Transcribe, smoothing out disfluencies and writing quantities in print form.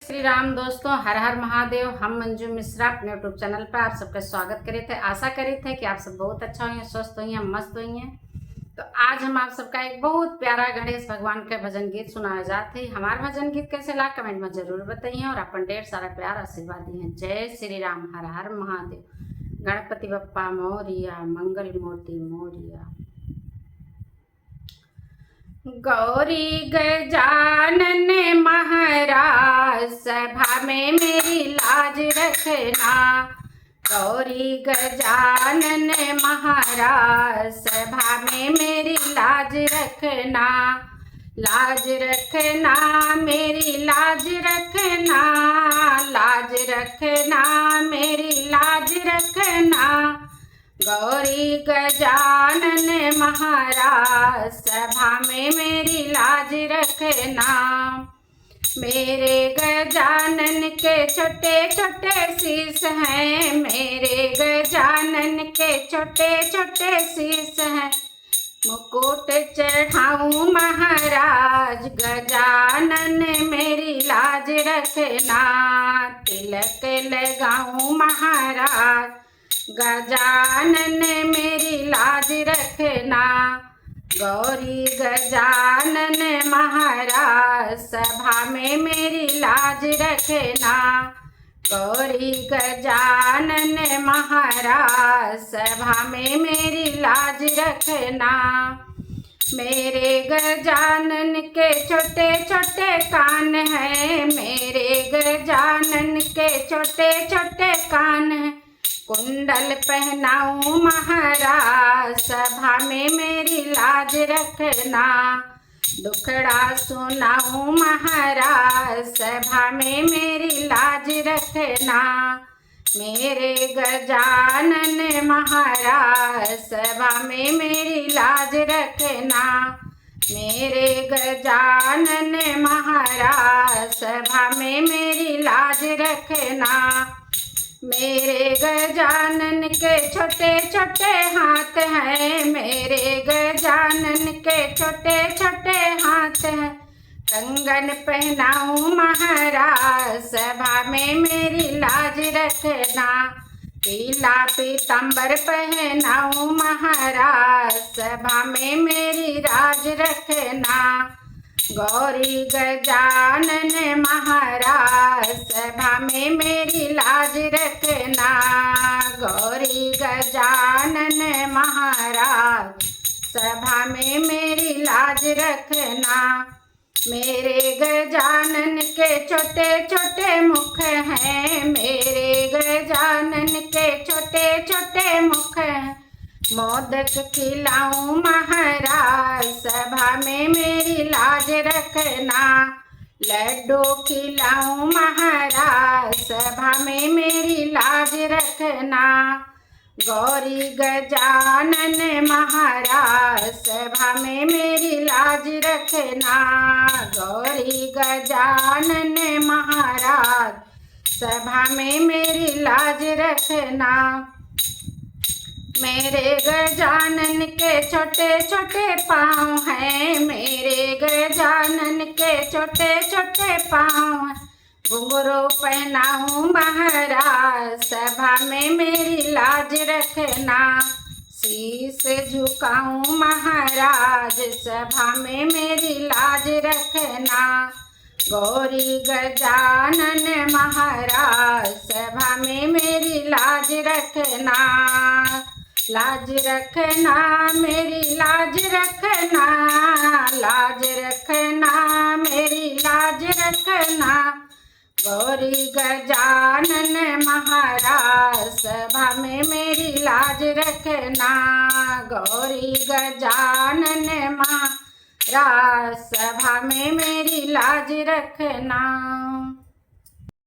श्री राम दोस्तों, हर हर महादेव। हम मंजू मिश्रा अपने यूट्यूब चैनल पर आप सबका स्वागत करे थे। आशा करे थे कि आप सब बहुत अच्छा हुई, स्वस्थ हुई, मस्त हुई हैं। तो आज हम आप सबका एक बहुत प्यारा गणेश भगवान का भजन गीत सुनाया जाते हैं। हमारा भजन गीत कैसे लगा कमेंट में जरूर बताइए और अपन ढेर सारा प्यार आशीर्वाद दिए। जय श्री राम, हर हर महादेव। गणपति बप्पा मोरिया, मंगल मूर्ति मोरिया। गौरी गजानन महाराज सभा में मेरी लाज रखना। गौरी गजानन महाराज सभा में मेरी लाज रखना। लाज रखना मेरी लाज रखना। लाज रखना मेरी लाज रखना। गौरी गजानन महाराज सभा में मेरी लाज रखना। मेरे गजानन के छोटे छोटे शीश हैं। मेरे गजानन के छोटे छोटे शीश हैं। मुकुट चढ़ाऊं महाराज गजानन मेरी लाज रखना। तिलक लगाऊं महाराज गजानन मेरी लाज रखना। गौरी गजानन महाराज सभा में मेरी लाज रखना। गौरी गजानन महाराज सभा में मेरी लाज रखना। मेरे गजानन के छोटे छोटे कान हैं। मेरे गजानन के छोटे छोटे कान हैं। कुंडल पहनाऊं महाराज सभा में मेरी लाज रखना। दुखड़ा सुनाऊं महाराज सभा में मेरी लाज रखना। मेरे गजानन महाराज सभा में मेरी लाज रखना। मेरे गजानन महाराज सभा में मेरी लाज रखना। मेरे गजानन के छोटे छोटे हाथ हैं। मेरे गजानन के छोटे छोटे हाथ हैं। कंगन पहनाऊं महाराज सभा में मेरी लाज रखना। पीला पीतांबर पहनाऊं महाराज सभा में मेरी लाज रखना। गौरी गजानन महाराज सभा में मेरी लाज रखना। गौरी गजानन महाराज सभा में मेरी लाज रखना। मेरे गजानन के छोटे छोटे मुख हैं। मेरे गजानन के छोटे छोटे मुख हैं। मोदक खिलाऊं महाराज सभा में मेरी लाज रखना। लड्डू खिलाऊं महाराज सभा में मेरी लाज रखना। गौरी गजानन महाराज सभा में मेरी लाज रखना। गौरी गजानन महाराज सभा में मेरी लाज रखना। मेरे गजानन के छोटे छोटे पाँव हैं। मेरे गजानन के छोटे छोटे पाँव हैं। घुंघरू पहनाऊं महाराज सभा में मेरी लाज रखना। शीश झुकाऊं महाराज सभा में मेरी लाज रखना। गौरी गजानन महाराज सभा में मेरी लाज रखना। लाज रखना मेरी लाज रखना। लाज रखना मेरी लाज रखना। गौरी गजानन महाराज सभा में मेरी लाज रखना। गौरी गजानन महाराज सभा में मेरी लाज रखना।